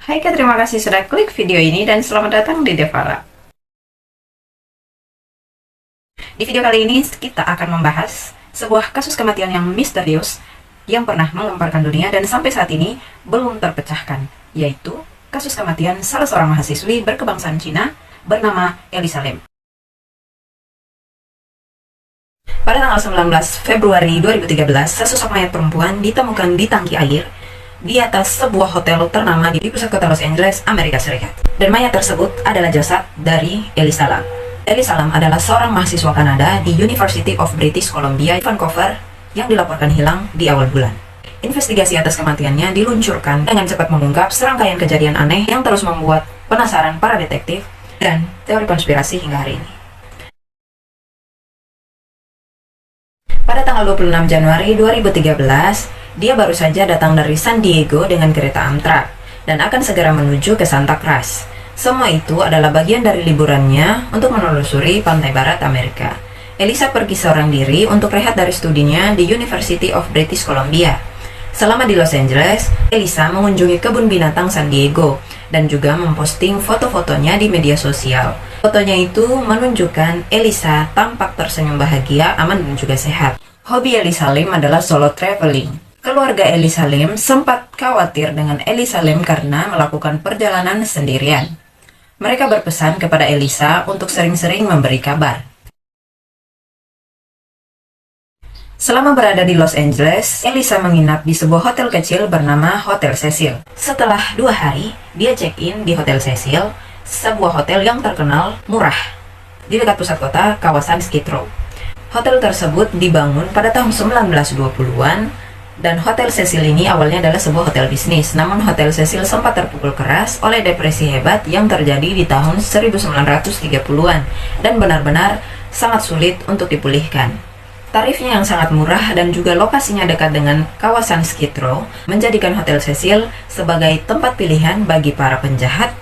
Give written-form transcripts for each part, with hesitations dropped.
Hai Kak, terima kasih sudah klik video ini dan selamat datang di Devara. Di video kali ini kita akan membahas sebuah kasus kematian yang misterius yang pernah menggemparkan dunia dan sampai saat ini belum terpecahkan, yaitu kasus kematian salah seorang mahasiswi berkebangsaan Cina bernama Elisa Lam. Pada tanggal 19 Februari 2013, sesosok mayat perempuan ditemukan di tangki air di atas sebuah hotel ternama di pusat kota Los Angeles, Amerika Serikat. Dan mayat tersebut adalah jasad dari Elisa Lam. Elisa Lam adalah seorang mahasiswa Kanada di University of British Columbia, Vancouver, yang dilaporkan hilang di awal bulan. Investigasi atas kematiannya diluncurkan dengan cepat mengungkap serangkaian kejadian aneh yang terus membuat penasaran para detektif dan teori konspirasi hingga hari ini. Pada tanggal 26 Januari 2013, dia baru saja datang dari San Diego dengan kereta Amtrak dan akan segera menuju ke Santa Cruz. Semua itu adalah bagian dari liburannya untuk menelusuri pantai barat Amerika. Elisa pergi seorang diri untuk rehat dari studinya di University of British Columbia. Selama di Los Angeles, Elisa mengunjungi kebun binatang San Diego dan juga memposting foto-fotonya di media sosial. Fotonya itu menunjukkan Elisa tampak tersenyum bahagia, aman dan juga sehat. Hobi Elisa Lam adalah solo traveling. Keluarga Elisa Lam sempat khawatir dengan Elisa Lam karena melakukan perjalanan sendirian. Mereka berpesan kepada Elisa untuk sering-sering memberi kabar. Selama berada di Los Angeles, Elisa menginap di sebuah hotel kecil bernama Hotel Cecil. Setelah 2 hari, dia check-in di Hotel Cecil, sebuah hotel yang terkenal murah di dekat pusat kota kawasan Skid Row. Hotel tersebut dibangun pada tahun 1920-an dan Hotel Cecil ini awalnya adalah sebuah hotel bisnis. Namun Hotel Cecil sempat terpukul keras oleh depresi hebat yang terjadi di tahun 1930-an dan benar-benar sangat sulit untuk dipulihkan. Tarifnya yang sangat murah dan juga lokasinya dekat dengan kawasan Skid Row menjadikan Hotel Cecil sebagai tempat pilihan bagi para penjahat,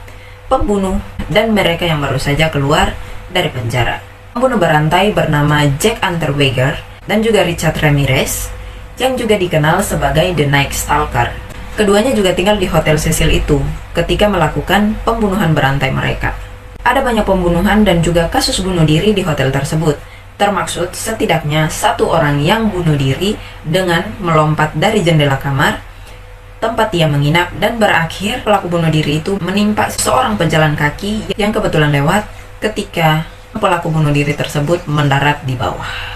pembunuh, dan mereka yang baru saja keluar dari penjara. Pembunuh berantai bernama Jack Unterweger dan juga Richard Ramirez yang juga dikenal sebagai The Night Stalker. Keduanya juga tinggal di Hotel Cecil itu ketika melakukan pembunuhan berantai mereka. Ada banyak pembunuhan dan juga kasus bunuh diri di hotel tersebut, termaksud setidaknya 1 orang yang bunuh diri dengan melompat dari jendela kamar tempat ia menginap dan berakhir pelaku bunuh diri itu menimpa seorang pejalan kaki yang kebetulan lewat ketika pelaku bunuh diri tersebut mendarat di bawah.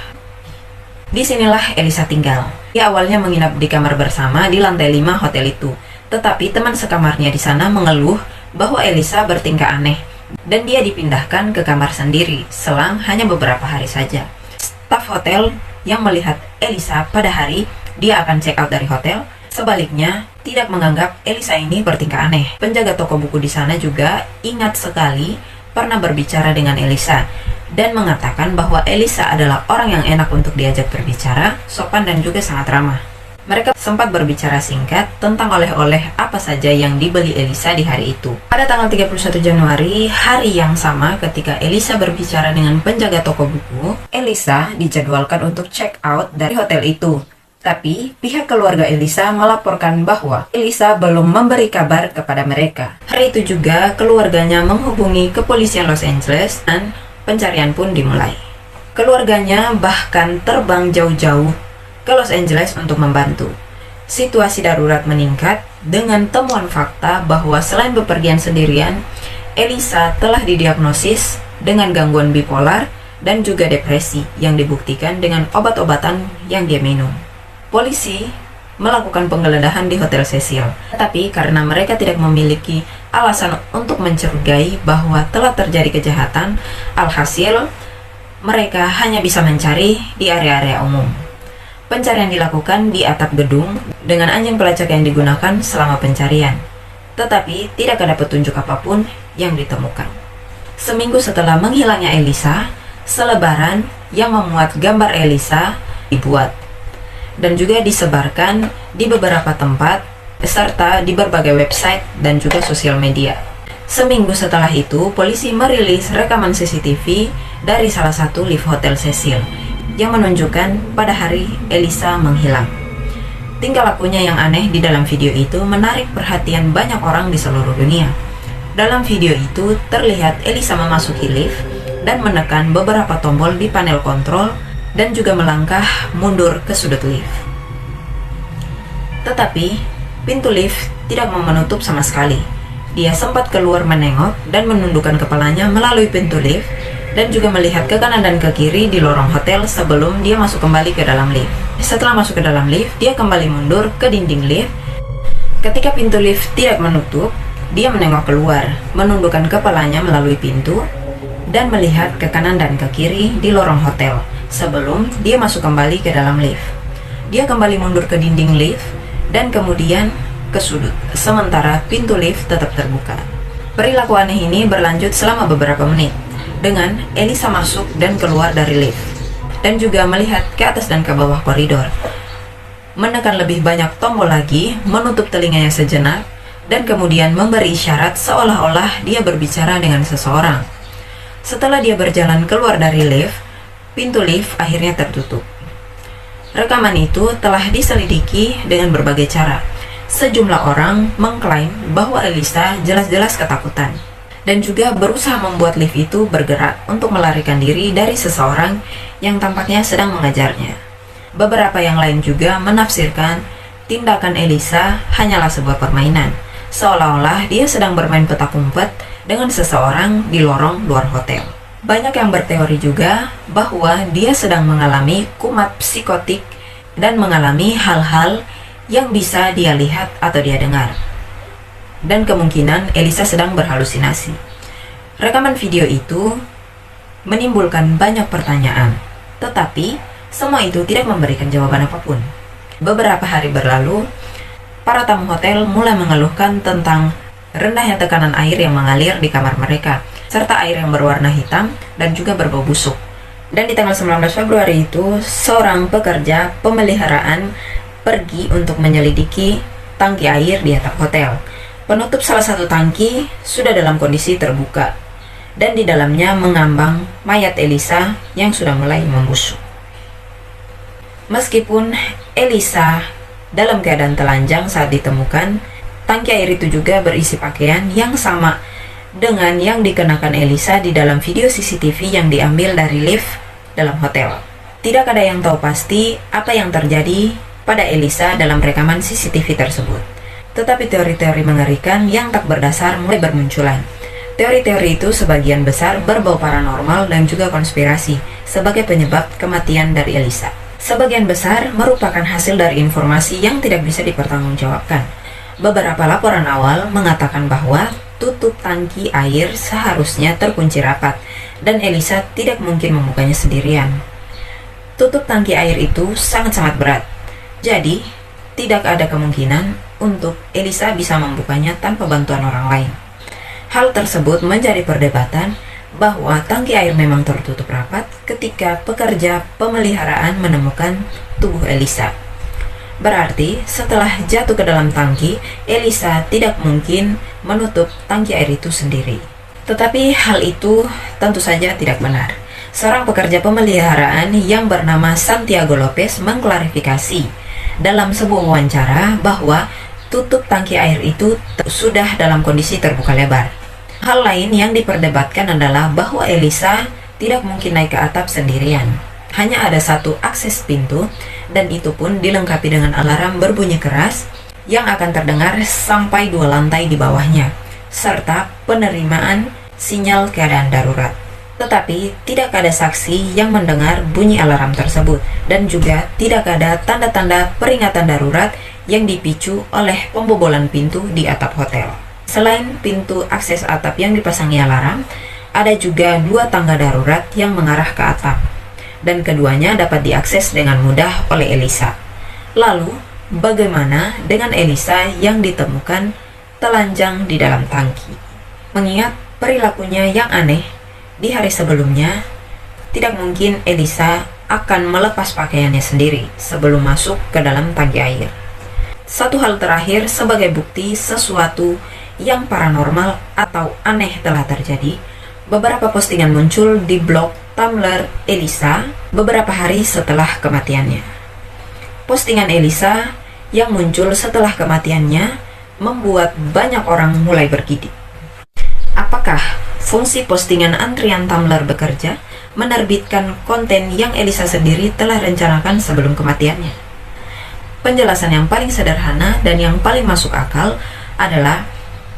Disinilah Elisa tinggal. Dia awalnya menginap di kamar bersama di lantai 5 hotel itu. Tetapi teman sekamarnya di sana mengeluh bahwa Elisa bertingkah aneh dan dia dipindahkan ke kamar sendiri selang hanya beberapa hari saja. Staf hotel yang melihat Elisa pada hari dia akan check out dari hotel, sebaliknya tidak menganggap Elisa ini bertingkah aneh. Penjaga toko buku di sana juga ingat sekali pernah berbicara dengan Elisa dan mengatakan bahwa Elisa adalah orang yang enak untuk diajak berbicara, sopan dan juga sangat ramah. Mereka sempat berbicara singkat tentang oleh-oleh apa saja yang dibeli Elisa di hari itu. Pada tanggal 31 Januari, hari yang sama ketika Elisa berbicara dengan penjaga toko buku, Elisa dijadwalkan untuk check out dari hotel itu. Tapi, pihak keluarga Elisa melaporkan bahwa Elisa belum memberi kabar kepada mereka. Hari itu juga, keluarganya menghubungi kepolisian Los Angeles dan pencarian pun dimulai. Keluarganya bahkan terbang jauh-jauh ke Los Angeles untuk membantu. Situasi darurat meningkat dengan temuan fakta bahwa selain bepergian sendirian, Elisa telah didiagnosis dengan gangguan bipolar dan juga depresi yang dibuktikan dengan obat-obatan yang dia minum. Polisi melakukan penggeledahan di Hotel Cecil, tetapi karena mereka tidak memiliki alasan untuk mencurigai bahwa telah terjadi kejahatan, alhasil mereka hanya bisa mencari di area-area umum. Pencarian dilakukan di atap gedung dengan anjing pelacak yang digunakan selama pencarian, tetapi tidak ada petunjuk apapun yang ditemukan. Seminggu setelah menghilangnya Elisa, selebaran yang memuat gambar Elisa dibuat dan juga disebarkan di beberapa tempat serta di berbagai website dan juga sosial media. Seminggu setelah itu, polisi merilis rekaman CCTV dari salah satu lift Hotel Cecil yang menunjukkan pada hari Elisa menghilang. Tingkah lakunya yang aneh di dalam video itu menarik perhatian banyak orang di seluruh dunia. Dalam video itu terlihat Elisa memasuki lift dan menekan beberapa tombol di panel kontrol dan juga melangkah mundur ke sudut lift. Tetapi pintu lift tidak mau menutup sama sekali. Dia sempat keluar menengok dan menundukkan kepalanya melalui pintu lift dan juga melihat ke kanan dan ke kiri di lorong hotel sebelum dia masuk kembali ke dalam lift. Setelah masuk ke dalam lift, dia kembali mundur ke dinding lift. Ketika pintu lift tidak menutup, dia menengok keluar, menundukkan kepalanya melalui pintu dan melihat ke kanan dan ke kiri di lorong hotel sebelum dia masuk kembali ke dalam lift. Dia kembali mundur ke dinding lift dan kemudian ke sudut, sementara pintu lift tetap terbuka. Perilaku aneh ini berlanjut selama beberapa menit, dengan Elisa masuk dan keluar dari lift, dan juga melihat ke atas dan ke bawah koridor, menekan lebih banyak tombol lagi, menutup telinganya sejenak, dan kemudian memberi isyarat seolah-olah dia berbicara dengan seseorang. Setelah dia berjalan keluar dari lift, pintu lift akhirnya tertutup. Rekaman itu telah diselidiki dengan berbagai cara. Sejumlah orang mengklaim bahwa Elisa jelas-jelas ketakutan dan juga berusaha membuat lift itu bergerak untuk melarikan diri dari seseorang yang tampaknya sedang mengejarnya. Beberapa yang lain juga menafsirkan tindakan Elisa hanyalah sebuah permainan, seolah-olah dia sedang bermain petak umpet dengan seseorang di lorong luar hotel. Banyak yang berteori juga bahwa dia sedang mengalami kumat psikotik dan mengalami hal-hal yang bisa dia lihat atau dia dengar. Dan kemungkinan Elisa sedang berhalusinasi. Rekaman video itu menimbulkan banyak pertanyaan, tetapi semua itu tidak memberikan jawaban apapun. Beberapa hari berlalu, para tamu hotel mulai mengeluhkan tentang rendahnya tekanan air yang mengalir di kamar mereka, serta air yang berwarna hitam dan juga berbau busuk. Dan di tanggal 19 Februari itu, seorang pekerja pemeliharaan pergi untuk menyelidiki tangki air di atap hotel. Penutup salah satu tangki sudah dalam kondisi terbuka, dan di dalamnya mengambang mayat Elisa yang sudah mulai membusuk. Meskipun Elisa dalam keadaan telanjang saat ditemukan, tangki air itu juga berisi pakaian yang sama dengan yang dikenakan Elisa di dalam video CCTV yang diambil dari lift dalam hotel. Tidak ada yang tahu pasti apa yang terjadi pada Elisa dalam rekaman CCTV tersebut. Tetapi teori-teori mengerikan yang tak berdasar mulai bermunculan. Teori-teori itu sebagian besar berbau paranormal dan juga konspirasi sebagai penyebab kematian dari Elisa. Sebagian besar merupakan hasil dari informasi yang tidak bisa dipertanggungjawabkan. Beberapa laporan awal mengatakan bahwa tutup tangki air seharusnya terkunci rapat dan Elisa tidak mungkin membukanya sendirian. Tutup tangki air itu sangat-sangat berat. Jadi, tidak ada kemungkinan untuk Elisa bisa membukanya tanpa bantuan orang lain. Hal tersebut menjadi perdebatan bahwa tangki air memang tertutup rapat ketika pekerja pemeliharaan menemukan tubuh Elisa. Berarti, setelah jatuh ke dalam tangki, Elisa tidak mungkin menutup tangki air itu sendiri. Tetapi hal itu tentu saja tidak benar. Seorang pekerja pemeliharaan yang bernama Santiago Lopez mengklarifikasi dalam sebuah wawancara bahwa tutup tangki air itu sudah dalam kondisi terbuka lebar. Hal lain yang diperdebatkan adalah bahwa Elisa tidak mungkin naik ke atap sendirian. Hanya ada satu akses pintu, dan itu pun dilengkapi dengan alarm berbunyi keras yang akan terdengar sampai 2 lantai di bawahnya, serta penerimaan sinyal keadaan darurat. Tetapi tidak ada saksi yang mendengar bunyi alarm tersebut, dan juga tidak ada tanda-tanda peringatan darurat yang dipicu oleh pembobolan pintu di atap hotel. Selain pintu akses atap yang dipasangi alarm, ada juga 2 tangga darurat yang mengarah ke atap, dan keduanya dapat diakses dengan mudah oleh Elisa. Lalu, bagaimana dengan Elisa yang ditemukan telanjang di dalam tangki? Mengingat perilakunya yang aneh, di hari sebelumnya, tidak mungkin Elisa akan melepas pakaiannya sendiri sebelum masuk ke dalam tangki air. Satu hal terakhir sebagai bukti sesuatu yang paranormal atau aneh telah terjadi, beberapa postingan muncul di blog Tumblr Elisa beberapa hari setelah kematiannya. Postingan Elisa yang muncul setelah kematiannya membuat banyak orang mulai bergidik. Apakah fungsi postingan antrian Tumblr bekerja menerbitkan konten yang Elisa sendiri telah rencanakan sebelum kematiannya? Penjelasan yang paling sederhana dan yang paling masuk akal adalah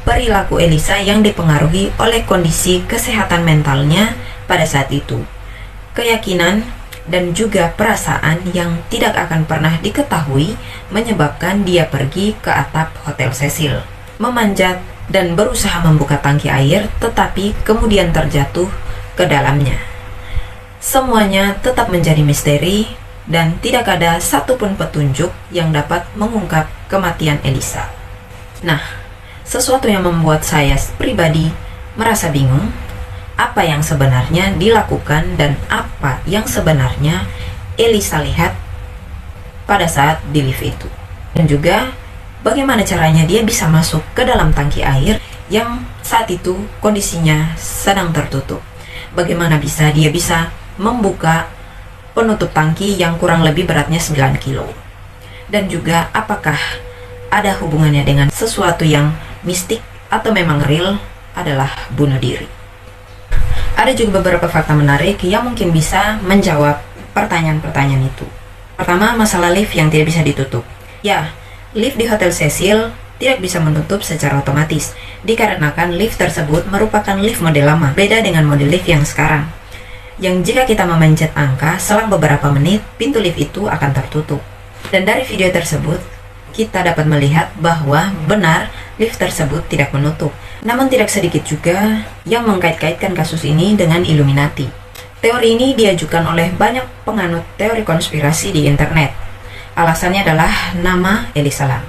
perilaku Elisa yang dipengaruhi oleh kondisi kesehatan mentalnya pada saat itu, keyakinan dan juga perasaan yang tidak akan pernah diketahui menyebabkan dia pergi ke atap Hotel Cecil, memanjat dan berusaha membuka tangki air, tetapi kemudian terjatuh ke dalamnya. Semuanya tetap menjadi misteri dan tidak ada satupun petunjuk yang dapat mengungkap kematian Elisa. Nah, sesuatu yang membuat saya pribadi merasa bingung, apa yang sebenarnya dilakukan dan apa yang sebenarnya Elisa lihat pada saat di lift itu. Dan juga bagaimana caranya dia bisa masuk ke dalam tangki air yang saat itu kondisinya sedang tertutup. Bagaimana dia bisa membuka penutup tangki yang kurang lebih beratnya 9 kilo. Dan juga apakah ada hubungannya dengan sesuatu yang mistik atau memang real adalah bunuh diri. Ada juga beberapa fakta menarik yang mungkin bisa menjawab pertanyaan-pertanyaan itu. Pertama, masalah lift yang tidak bisa ditutup. Ya, lift di Hotel Cecil tidak bisa menutup secara otomatis, dikarenakan lift tersebut merupakan lift model lama, beda dengan model lift yang sekarang. Yang jika kita memencet angka, selang beberapa menit, pintu lift itu akan tertutup. Dan dari video tersebut, kita dapat melihat bahwa benar lift tersebut tidak menutup. Namun tidak sedikit juga yang mengkait-kaitkan kasus ini dengan Illuminati. Teori ini diajukan oleh banyak penganut teori konspirasi di internet. Alasannya adalah nama Elisa Lam.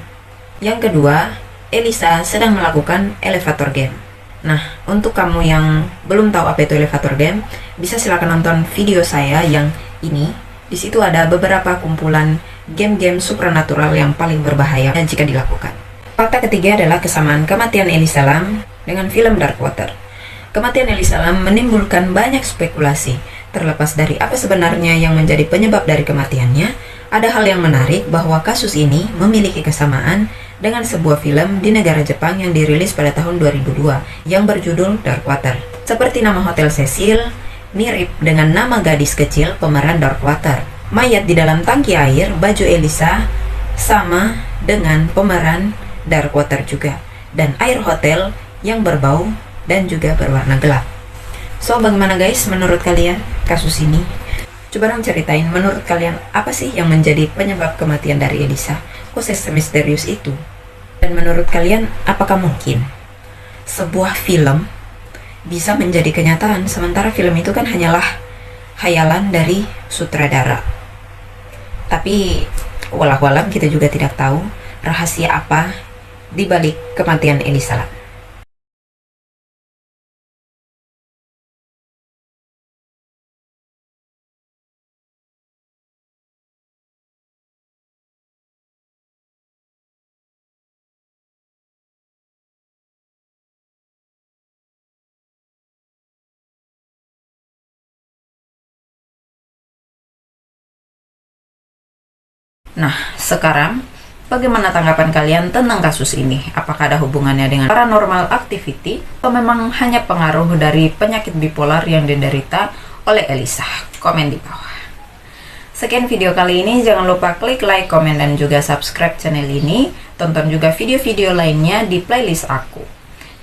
Yang kedua, Elisa sedang melakukan elevator game. Nah, untuk kamu yang belum tahu apa itu elevator game, bisa silakan nonton video saya yang ini. Di situ ada beberapa kumpulan game-game supernatural yang paling berbahaya jika dilakukan. Fakta ketiga adalah kesamaan kematian Elisa Lam dengan film Dark Water. Kematian Elisa Lam menimbulkan banyak spekulasi. Terlepas dari apa sebenarnya yang menjadi penyebab dari kematiannya, ada hal yang menarik bahwa kasus ini memiliki kesamaan dengan sebuah film di negara Jepang yang dirilis pada tahun 2002 yang berjudul Dark Water. Seperti nama Hotel Cecil, mirip dengan nama gadis kecil pemeran Dark Water. Mayat di dalam tangki air, baju Elisa sama dengan pemeran Dark Water juga, dan air hotel yang berbau dan juga berwarna gelap. So, bagaimana guys menurut kalian kasus ini? Coba dong ceritain, menurut kalian apa sih yang menjadi penyebab kematian dari Elisa? Kok misterius itu? Dan menurut kalian, apakah mungkin sebuah film bisa menjadi kenyataan, sementara film itu kan hanyalah khayalan dari sutradara? Tapi walau-walau kita juga tidak tahu rahasia apa di balik kematian Elisa Lam. Nah, sekarang bagaimana tanggapan kalian tentang kasus ini? Apakah ada hubungannya dengan paranormal activity atau memang hanya pengaruh dari penyakit bipolar yang diderita oleh Elisa? Komen di bawah. Sekian video kali ini, jangan lupa klik like, komen, dan juga subscribe channel ini. Tonton juga video-video lainnya di playlist aku,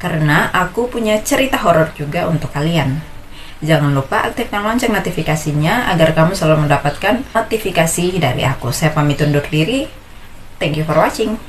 karena aku punya cerita horor juga untuk kalian. Jangan lupa aktifkan lonceng notifikasinya agar kamu selalu mendapatkan notifikasi dari aku. Saya pamit undur diri. Thank you for watching.